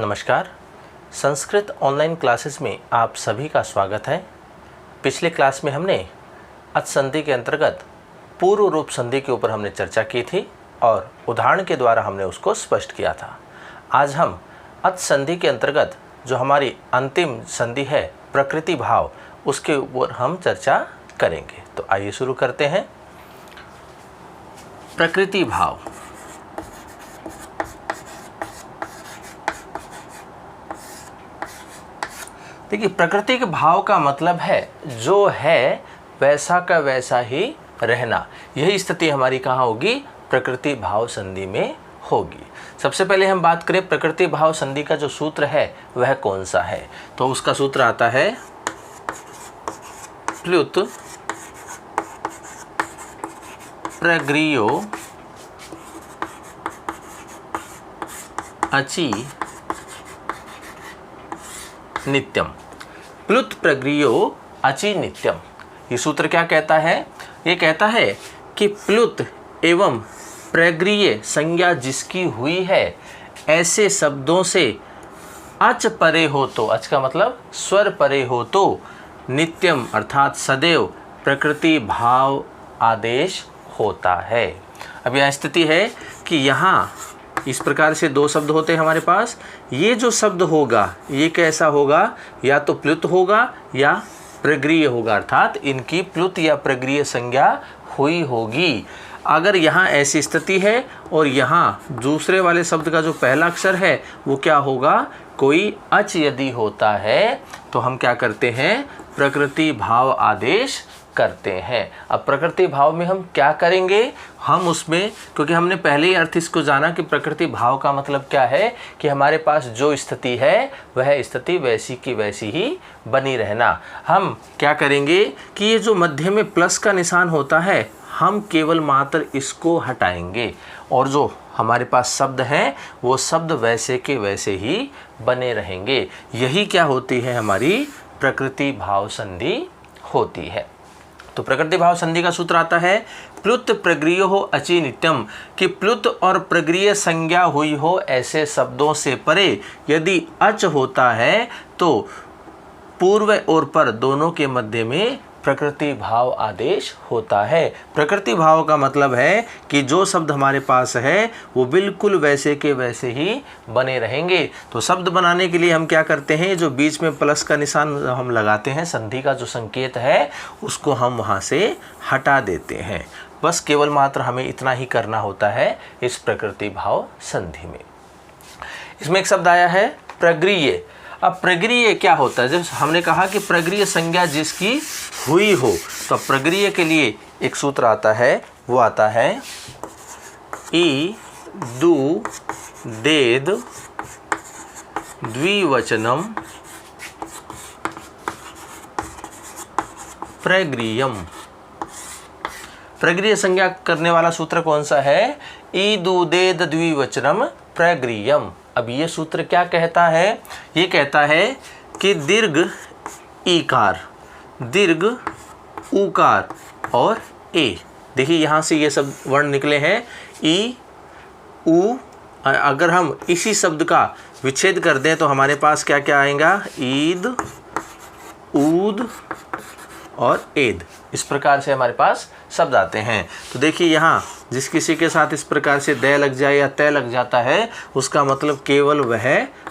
नमस्कार। Sanskrit online classes में आप सभी का स्वागत है। पिछले क्लास में हमने अच संधि के अंतर्गत पूर्व रूप संधि के ऊपर हमने चर्चा की थी और उदाहरण के द्वारा हमने उसको स्पष्ट किया था। आज हम अच संधि के अंतर्गत जो हमारी अंतिम संधि है प्रकृति भाव, उसके ऊपर हम चर्चा करेंगे। तो आइए शुरू करते हैं। प्रकृति भाव। देखिए, प्रकृति के भाव का मतलब है जो है वैसा का वैसा ही रहना। यही स्थिति हमारी कहाँ होगी? प्रकृति भाव संधि में होगी। सबसे पहले हम बात करें प्रकृति भाव संधि का जो सूत्र है वह कौन सा है। तो उसका सूत्र आता है प्लुत प्रग्रियो अचि नित्यम। प्लुत प्रग्रियो अचि नित्यम। ये सूत्र क्या कहता है? ये कहता है कि प्लुत एवं प्रग्रिय संज्ञा जिसकी हुई है ऐसे शब्दों से अच परे हो तो, अच का मतलब स्वर परे हो तो, नित्यम अर्थात सदैव प्रकृति भाव आदेश होता है। अब यह स्थिति है कि यहाँ इस प्रकार से दो शब्द होते हैं हमारे पास। ये जो शब्द होगा ये कैसा होगा? या तो प्लुत होगा या प्रग्रिय होगा, अर्थात इनकी प्लुत या प्रग्रिय संज्ञा हुई होगी। अगर यहाँ ऐसी स्थिति है और यहाँ दूसरे वाले शब्द का जो पहला अक्षर है वो क्या होगा? कोई अच यदि होता है तो हम क्या करते हैं? प्रकृति भाव आदेश करते हैं। अब प्रकृति भाव में हम क्या करेंगे? हम उसमें, क्योंकि हमने पहले ही अर्थ इसको जाना कि प्रकृति भाव का मतलब क्या है कि हमारे पास जो स्थिति है वह स्थिति वैसी की वैसी ही बनी रहना। हम क्या करेंगे कि ये जो मध्य में प्लस का निशान होता है हम केवल मात्र इसको हटाएंगे और जो हमारे पास शब्द हैं वो शब्द वैसे के वैसे ही बने रहेंगे। यही क्या होती है? हमारी प्रकृति भाव संधि होती है। तो प्रकृति भाव संधि का सूत्र आता है प्लुत प्रग्रियो हो अचि नित्यम, कि प्लुत और प्रग्रिय संज्ञा हुई हो ऐसे शब्दों से परे यदि अच होता है तो पूर्व और पर दोनों के मध्य में प्रकृति भाव आदेश होता है। प्रकृति भाव का मतलब है कि जो शब्द हमारे पास है वो बिल्कुल वैसे के वैसे ही बने रहेंगे। तो शब्द बनाने के लिए हम क्या करते हैं? जो बीच में प्लस का निशान हम लगाते हैं, संधि का जो संकेत है उसको हम वहाँ से हटा देते हैं। बस केवल मात्र हमें इतना ही करना होता है इस प्रकृति भाव संधि में। इसमें एक शब्द आया है प्रग्रिय। अब प्रग्रिय क्या होता है? जब हमने कहा कि प्रग्रिय संज्ञा जिसकी हुई हो, तो प्रग्रिय के लिए एक सूत्र आता है, वो आता है ई दु देद द्विवचनम प्रग्रियम। प्रग्रिय संज्ञा करने वाला सूत्र कौन सा है? ई दु देद द्विवचनम प्रग्रियम। अब ये सूत्र क्या कहता है? ये कहता है कि दीर्घ ईकार, दीर्घ उकार और ए, देखिए यहाँ से ये सब वर्ण निकले हैं ई उ। अगर हम इसी शब्द का विच्छेद कर दें तो हमारे पास क्या क्या आएगा? ईद, ऊद और एद। इस प्रकार से हमारे पास शब्द आते हैं। तो देखिए यहाँ जिस किसी के साथ इस प्रकार से दय लग जाए या तय लग जाता है उसका मतलब केवल वह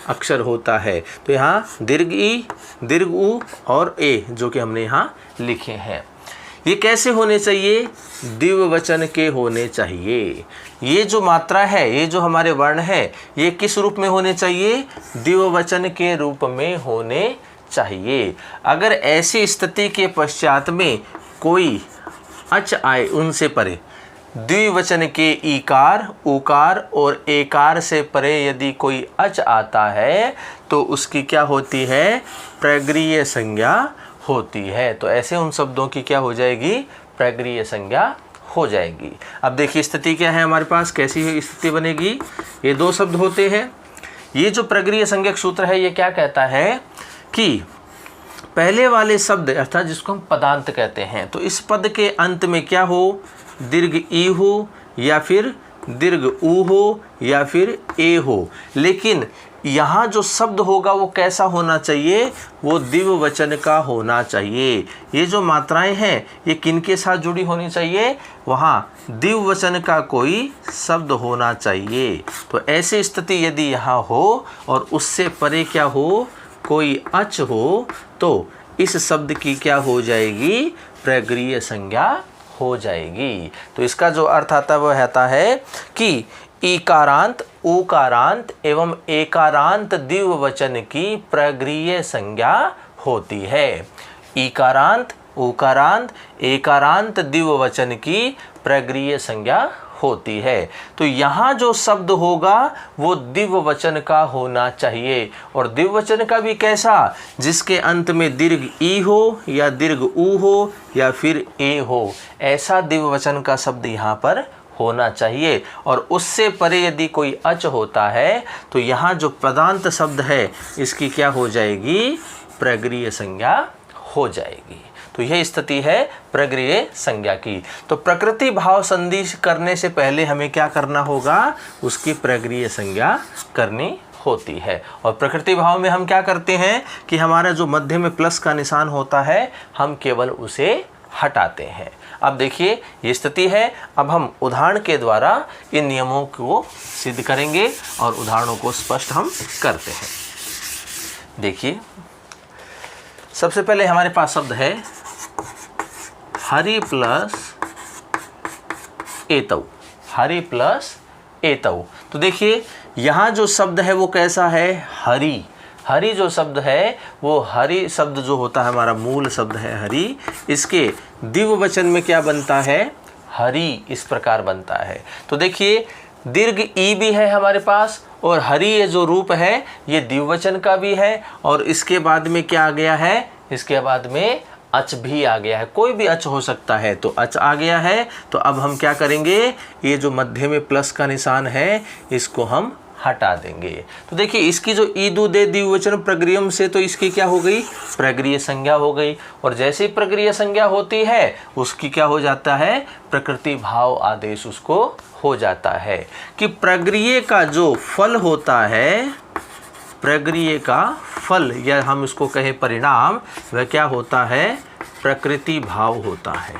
अक्षर होता है। तो यहाँ दीर्घ ई, दीर्घ उ और ए जो कि हमने यहाँ लिखे हैं, ये कैसे होने चाहिए? द्विवचन के होने चाहिए। ये जो मात्रा है, ये जो हमारे वर्ण है, ये किस रूप में होने चाहिए? द्विवचन के रूप में होने चाहिए। अगर ऐसी स्थिति के पश्चात में कोई अच आए उनसे परे, द्विवचन के ईकार, उकार और एकार से परे यदि कोई अच आता है तो उसकी क्या होती है? प्रग्रिय संज्ञा होती है। तो ऐसे उन शब्दों की क्या हो जाएगी? प्रग्रिय संज्ञा हो जाएगी। अब देखिए स्थिति क्या है हमारे पास, कैसी स्थिति बनेगी? ये दो शब्द होते हैं। ये जो प्रग्रिय संज्ञक सूत्र है ये क्या कहता है कि पहले वाले शब्द अर्थात जिसको हम पदांत कहते हैं, तो इस पद के अंत में क्या हो? दीर्घ ई हो या फिर दीर्घ ऊ हो या फिर ए हो, लेकिन यहाँ जो शब्द होगा वो कैसा होना चाहिए, वो द्विवचन का होना चाहिए। ये जो मात्राएं हैं ये किनके साथ जुड़ी होनी चाहिए, वहाँ द्विवचन का कोई शब्द होना चाहिए। तो ऐसी स्थिति यदि यहाँ हो और उससे परे क्या हो, कोई अच हो, तो इस शब्द की क्या हो जाएगी, प्रगृह्य संज्ञा हो जाएगी। तो इसका जो अर्थ आता है वो आता है कि ईकारांत, ऊकारांत एवं एकारांत द्विवचन की प्रगृह्य संज्ञा होती है। ईकारांत, ऊकारांत, एकारांत द्विवचन की प्रगृह्य संज्ञा होती है। तो यहाँ जो शब्द होगा वो द्विवचन का होना चाहिए, और द्विवचन का भी कैसा, जिसके अंत में दीर्घ ई हो या दीर्घ ऊ हो या फिर ए हो, ऐसा द्विवचन का शब्द यहाँ पर होना चाहिए। और उससे परे यदि कोई अच होता है तो यहाँ जो पदांत शब्द है इसकी क्या हो जाएगी, प्रगृह्य संज्ञा हो जाएगी। तो यह स्थिति है प्रगृह्य संज्ञा की। तो प्रकृति भाव संधि करने से पहले हमें क्या करना होगा, उसकी प्रगृह्य संज्ञा करनी होती है। और प्रकृति भाव में हम क्या करते हैं कि हमारा जो मध्य में प्लस का निशान होता है हम केवल उसे हटाते हैं। अब देखिए ये स्थिति है। अब हम उदाहरण के द्वारा इन नियमों को सिद्ध करेंगे और उदाहरणों को स्पष्ट हम करते हैं। देखिए सबसे पहले हमारे पास शब्द है हरि प्लस एतौ, हरि प्लस एतौ। तो देखिए यहाँ जो शब्द है वो कैसा है, हरि। हरि जो शब्द है वो हरि शब्द जो होता है हमारा मूल शब्द है हरि, इसके द्विवचन में क्या बनता है, हरि, इस प्रकार बनता है। तो देखिए दीर्घ ई भी है हमारे पास, और हरि ये जो रूप है ये द्विवचन का भी है, और इसके बाद में क्या आ गया है, इसके बाद में अच भी आ गया है। कोई भी अच हो सकता है, तो अच आ गया है। तो अब हम क्या करेंगे, ये जो मध्य में प्लस का निशान है इसको हम हटा देंगे। तो देखिए इसकी जो ई दू दे द्विवचन प्रगृह्यम से, तो इसकी क्या हो गई, प्रगृह्य संज्ञा हो गई। और जैसे ही प्रगृह्य संज्ञा होती है उसकी क्या हो जाता है, प्रकृति भाव आदेश उसको हो जाता है। कि प्रगृह्य का जो फल होता है, प्रगृह्य का फल या हम इसको कहें परिणाम, वह क्या होता है, प्रकृति भाव होता है।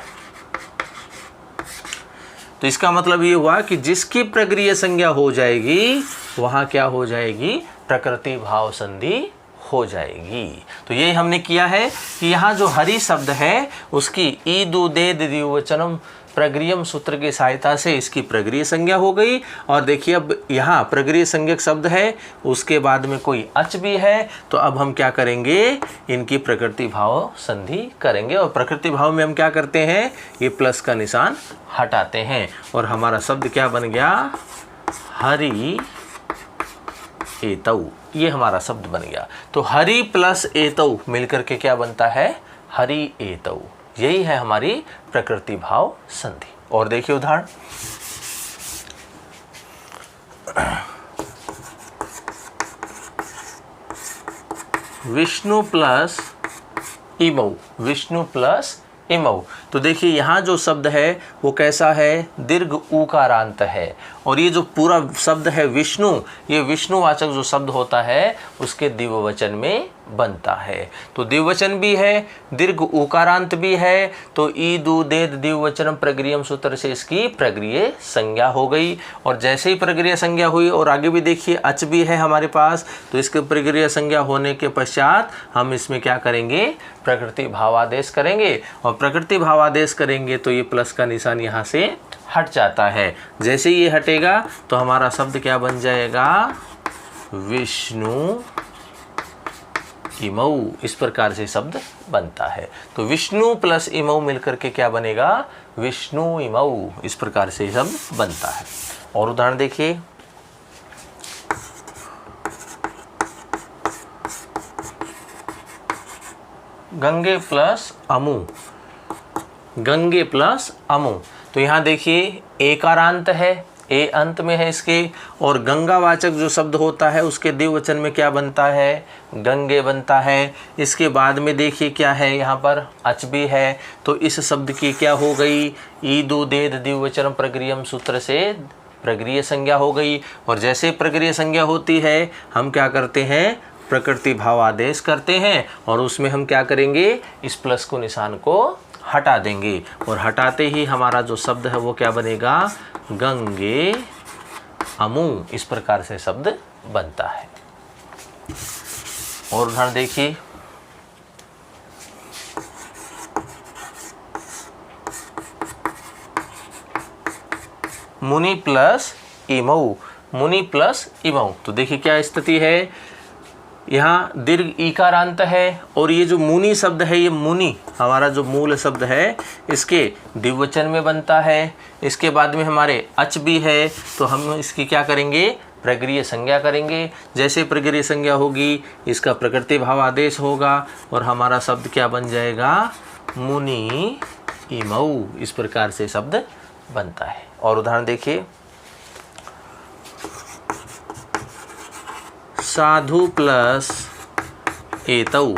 तो इसका मतलब ये हुआ कि जिसकी प्रगृह्य संज्ञा हो जाएगी वहाँ क्या हो जाएगी, प्रकृति भाव संधि हो जाएगी। तो यही हमने किया है कि यहाँ जो हरि शब्द है उसकी ई दू दे द्विवचनम प्रगृह्यम सूत्र की सहायता से इसकी प्रगृह्य संज्ञा हो गई। और देखिए अब यहाँ प्रगृह्य संज्ञक शब्द है, उसके बाद में कोई अच भी है, तो अब हम क्या करेंगे, इनकी प्रकृति भाव संधि करेंगे। और प्रकृति भाव में हम क्या करते हैं, ये प्लस का निशान हटाते हैं और हमारा शब्द क्या बन गया, हरि एतौ, ये हमारा शब्द बन गया। तो हरि प्लस एतौ मिलकर के क्या बनता है, हरि एतौ। यही है हमारी प्रकृति भाव संधि। और देखिए उदाहरण, विष्णु प्लस इमौ, विष्णु प्लस इमौ। तो देखिए यहाँ जो शब्द है वो कैसा है, दीर्घ ऊकारांत है। और ये जो पूरा शब्द है विष्णु, ये विष्णुवाचक जो शब्द होता है उसके द्विवचन में बनता है। तो द्विवचन भी है, दीर्घ ऊकारांत भी है, तो ई दू देद द्विवचनम प्रगृह्यम सूत्र से इसकी प्रगृह्य संज्ञा हो गई। और जैसे ही प्रगृह्य संज्ञा हुई, और आगे भी देखिए अच भी है हमारे पास, तो इसके प्रगृह्य संज्ञा होने के पश्चात हम इसमें क्या करेंगे, प्रकृति भावादेश करेंगे। और प्रकृति भावादेश करेंगे तो ये प्लस का निशान यहाँ से हट जाता है। जैसे ये हटेगा तो हमारा शब्द क्या बन जाएगा, विष्णु इमौ, इस प्रकार से शब्द बनता है। तो विष्णु प्लस इमौ मिलकर के क्या बनेगा, विष्णु इमौ, इस प्रकार से शब्द बनता है। और उदाहरण देखिए, गंगे प्लस अमु, गंगे प्लस अमु। तो यहाँ देखिए एकारांत है, ए अंत में है इसके, और गंगावाचक जो शब्द होता है उसके द्विवचन में क्या बनता है, गंगे बनता है। इसके बाद में देखिए क्या है, यहाँ पर अच भी है, तो इस शब्द की क्या हो गई, ई दू देद द्विवचन प्रगृह्यम सूत्र से प्रगृह्य संज्ञा हो गई। और जैसे प्रगृह्य संज्ञा होती है हम क्या करते हैं, प्रकृति भाव आदेश करते हैं और उसमें हम क्या करेंगे, इस प्लस को निशान को हटा देंगे और हटाते ही हमारा जो शब्द है वो क्या बनेगा, गंगे अमु, इस प्रकार से शब्द बनता है। और उदाहरण देखिए, मुनि प्लस इमऊ, मुनि प्लस इमऊ। तो देखिए क्या स्थिति है, यहाँ दीर्घ ईकारांत है और ये जो मुनि शब्द है, ये मुनि हमारा जो मूल शब्द है इसके द्विवचन में बनता है। इसके बाद में हमारे अच भी है, तो हम इसकी क्या करेंगे, प्रगृह्य संज्ञा करेंगे। जैसे प्रगृह्य संज्ञा होगी इसका प्रकृति भाव आदेश होगा और हमारा शब्द क्या बन जाएगा, मुनि इमऊ, इस प्रकार से शब्द बनता है। और उदाहरण देखिए, साधु प्लस एतऊ।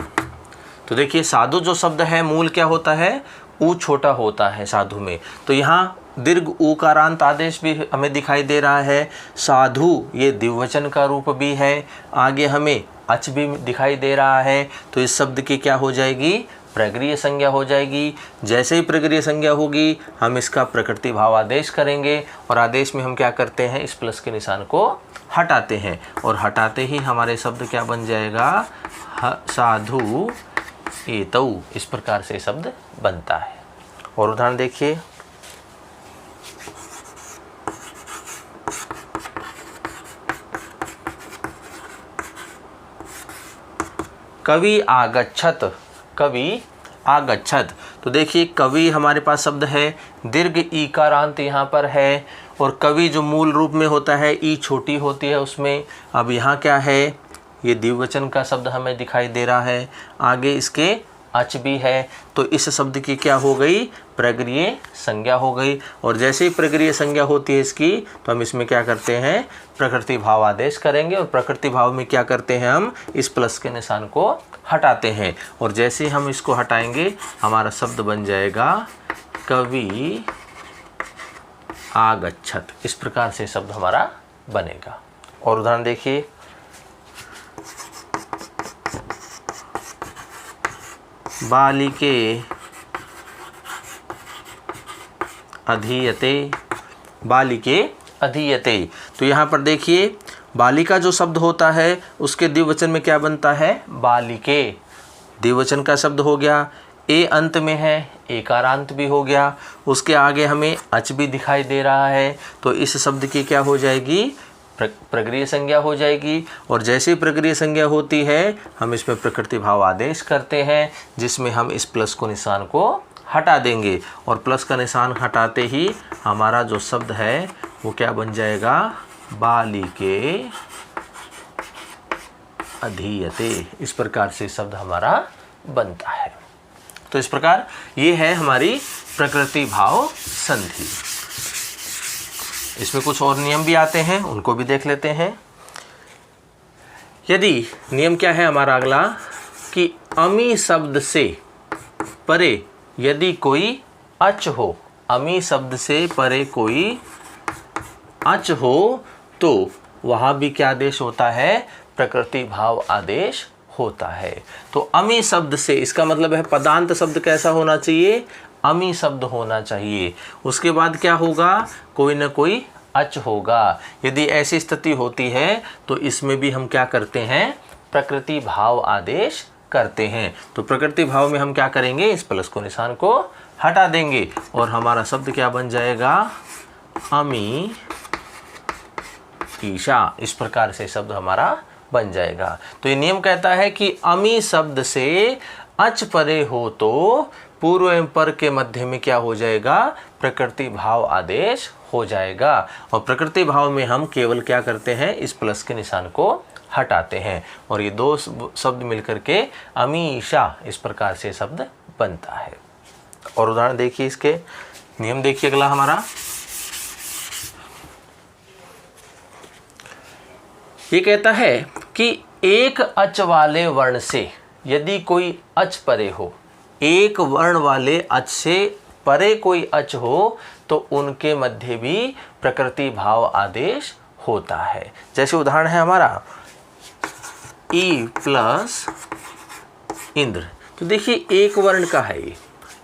तो देखिए साधु जो शब्द है मूल क्या होता है, ऊ छोटा होता है साधु में, तो यहाँ दीर्घ ऊकारांत आदेश भी हमें दिखाई दे रहा है। साधु ये द्विवचन का रूप भी है, आगे हमें अच भी दिखाई दे रहा है, तो इस शब्द की क्या हो जाएगी, प्रगृह्य संज्ञा हो जाएगी। जैसे ही प्रगृह्य संज्ञा होगी हम इसका प्रकृति भाव आदेश करेंगे और आदेश में हम क्या करते हैं, इस प्लस के निशान को हटाते हैं और हटाते ही हमारे शब्द क्या बन जाएगा, साधु एतऊ, इस प्रकार से शब्द बनता है। और उदाहरण देखिए, कवि आगच्छत, कवि आगच्छत। तो देखिए कवि हमारे पास शब्द है, दीर्घ ईकारांत यहाँ पर है और कवि जो मूल रूप में होता है ई छोटी होती है उसमें। अब यहाँ क्या है, ये द्विवचन का शब्द हमें दिखाई दे रहा है, आगे इसके अच भी है, तो इस शब्द की क्या हो गई, प्रगृह्य संज्ञा हो गई। और जैसे ही प्रगृह्य संज्ञा होती है इसकी, तो हम इसमें क्या करते हैं, प्रकृति भाव आदेश करेंगे और प्रकृति भाव में क्या करते हैं, हम इस प्लस के निशान को हटाते हैं और जैसे ही हम इसको हटाएंगे हमारा शब्द बन जाएगा कवि आगच्छत, इस प्रकार से शब्द हमारा बनेगा। और उदाहरण देखिए, बालिके अधीयते, बालिके अधीयते। तो यहाँ पर देखिए बालिका जो शब्द होता है उसके द्विवचन में क्या बनता है, बालिके, द्विवचन का शब्द हो गया, ए अंत में है, एकारांत भी हो गया, उसके आगे हमें अच भी दिखाई दे रहा है, तो इस शब्द की क्या हो जाएगी, प्रगृह्य संज्ञा हो जाएगी। और जैसे प्रगृह्य संज्ञा होती है हम इसमें प्रकृति भाव आदेश करते हैं, जिसमें हम इस प्लस को निशान को हटा देंगे और प्लस का निशान हटाते ही हमारा जो शब्द है वो क्या बन जाएगा, बालिके अधीयते, इस प्रकार से शब्द हमारा बनता है। तो इस प्रकार ये है हमारी प्रकृति भाव संधि। इसमें कुछ और नियम भी आते हैं, उनको भी देख लेते हैं। यदि नियम क्या है हमारा अगला, कि अमी शब्द से परे यदि कोई अच हो, अमी शब्द से परे कोई अच हो, तो वहाँ भी क्या आदेश होता है, प्रकृति भाव आदेश होता है। तो अमी शब्द से, इसका मतलब है पदांत शब्द कैसा होना चाहिए, अमी शब्द होना चाहिए। उसके बाद क्या होगा, कोई ना कोई अच होगा। यदि ऐसी स्थिति होती है तो इसमें भी हम क्या करते हैं, प्रकृति भाव आदेश करते हैं। तो प्रकृति भाव में हम क्या करेंगे, इस प्लस को निशान को हटा देंगे और हमारा शब्द क्या बन जाएगा, अमी ईशा, इस प्रकार से शब्द हमारा बन जाएगा। तो ये नियम कहता है कि अमी शब्द से अच परे हो तो पूर्व एवं पर के मध्य में क्या हो जाएगा, प्रकृति भाव आदेश हो जाएगा। और प्रकृति भाव में हम केवल क्या करते हैं, इस प्लस के निशान को हटाते हैं और ये दो शब्द मिलकर के अमीशा, इस प्रकार से शब्द बनता है। और उदाहरण देखिए, इसके नियम देखिए अगला हमारा, ये कहता है कि एक अच वाले वर्ण से यदि कोई अच परे हो, एक वर्ण वाले अच से परे कोई अच हो तो उनके मध्य भी प्रकृति भाव आदेश होता है। जैसे उदाहरण है हमारा ई प्लस इंद्र। तो देखिए एक वर्ण का है, ये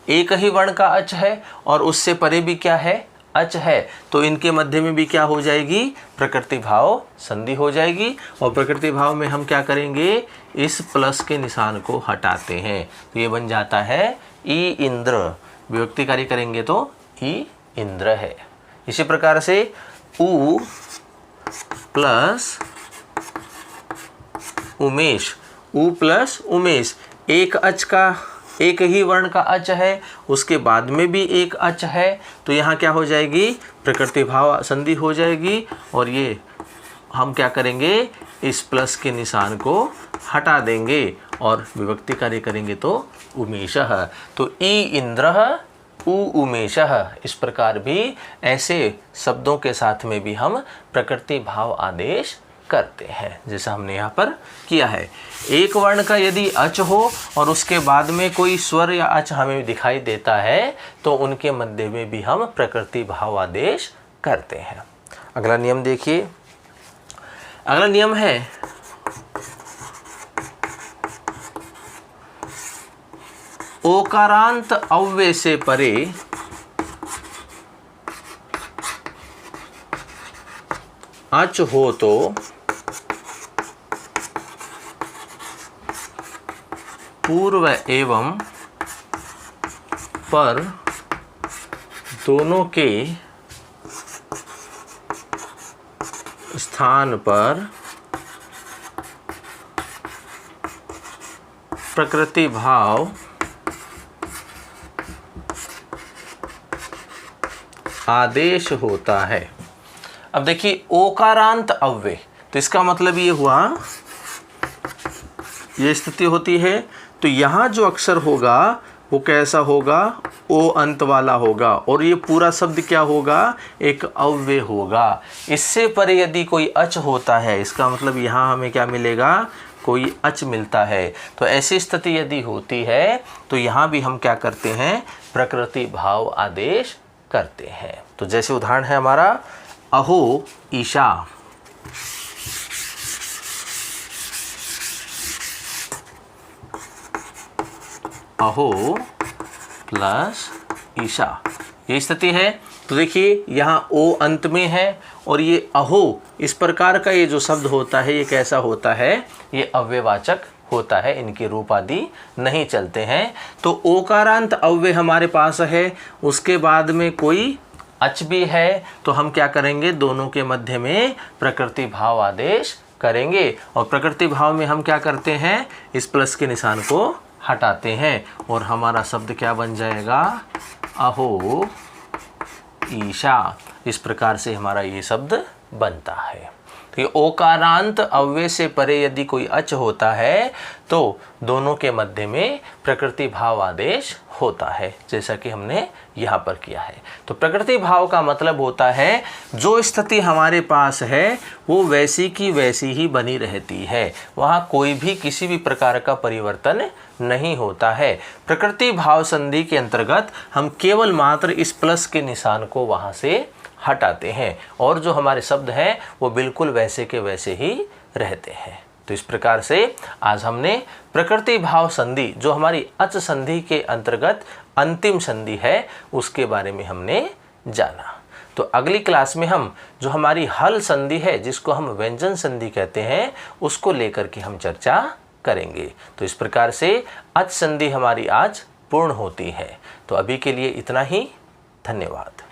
एक ही वर्ण का अच है और उससे परे भी क्या है, अच है। तो इनके मध्य में भी क्या हो जाएगी, प्रकृति भाव संधि हो जाएगी। और प्रकृति भाव में हम क्या करेंगे, इस प्लस के निशान को हटाते हैं। तो ये बन जाता है ई इंद्र। विभक्ति कार्य करेंगे तो ई इंद्र है। इसी प्रकार से उ प्लस उमेश, उ प्लस उमेश, एक अच का, एक ही वर्ण का अच है, उसके बाद में भी एक अच है, तो यहाँ क्या हो जाएगी, प्रकृति भाव संधि हो जाएगी। और ये हम क्या करेंगे, इस प्लस के निशान को हटा देंगे और विभक्ति कार्य करेंगे तो उमेशः। तो ई इंद्रः उ उमेशः, इस प्रकार भी ऐसे शब्दों के साथ में भी हम प्रकृति भाव आदेश करते हैं, जैसा हमने यहाँ पर किया है। एक वर्ण का यदि अच हो और उसके बाद में कोई स्वर या अच हमें दिखाई देता है तो उनके मध्य में भी हम प्रकृति भाव आदेश करते हैं। अगला नियम देखिए, अगला नियम है ओकारांत अव्यय से परे अच हो तो पूर्व एवं पर दोनों के स्थान पर प्रकृति भाव आदेश होता है। अब देखिए ओकारांत अव्यय, तो इसका मतलब ये हुआ, ये स्थिति होती है तो यहाँ जो अक्षर होगा वो कैसा होगा, ओ अंत वाला होगा और ये पूरा शब्द क्या होगा, एक अव्यय होगा। इससे परे यदि कोई अच होता है, इसका मतलब यहाँ हमें क्या मिलेगा, कोई अच मिलता है। तो ऐसी स्थिति यदि होती है तो यहाँ भी हम क्या करते हैं, प्रकृति भाव आदेश करते हैं। तो जैसे उदाहरण है हमारा अहो ईशा, अहो प्लस ईशा, ये स्थिति है। तो देखिए यहाँ ओ अंत में है और ये अहो, इस प्रकार का ये जो शब्द होता है ये कैसा होता है, ये अव्ययवाचक होता है, इनके रूप आदि नहीं चलते हैं। तो ओकारांत अव्यय हमारे पास है, उसके बाद में कोई अच भी है, तो हम क्या करेंगे, दोनों के मध्य में प्रकृति भाव आदेश करेंगे। और प्रकृति भाव में हम क्या करते हैं, इस प्लस के निशान को हटाते हैं और हमारा शब्द क्या बन जाएगा, अहो ईशा। इस प्रकार से हमारा ये शब्द बनता है। तो ये ओकारांत अव्यय से परे यदि कोई अच होता है तो दोनों के मध्य में प्रकृति भाव आदेश होता है, जैसा कि हमने यहाँ पर किया है। तो प्रकृति भाव का मतलब होता है जो स्थिति हमारे पास है वो वैसी की वैसी ही बनी रहती है, वहाँ कोई भी किसी भी प्रकार का परिवर्तन नहीं होता है। प्रकृति भाव संधि के अंतर्गत हम केवल मात्र इस प्लस के निशान को वहाँ से हटाते हैं और जो हमारे शब्द हैं वो बिल्कुल वैसे के वैसे ही रहते हैं। तो इस प्रकार से आज हमने प्रकृति भाव संधि, जो हमारी अच संधि के अंतर्गत अंतिम संधि है, उसके बारे में हमने जाना। तो अगली क्लास में हम जो हमारी हल संधि है, जिसको हम व्यंजन संधि कहते हैं, उसको लेकर के हम चर्चा करेंगे। तो इस प्रकार से अच संधि हमारी आज पूर्ण होती है। तो अभी के लिए इतना ही, धन्यवाद।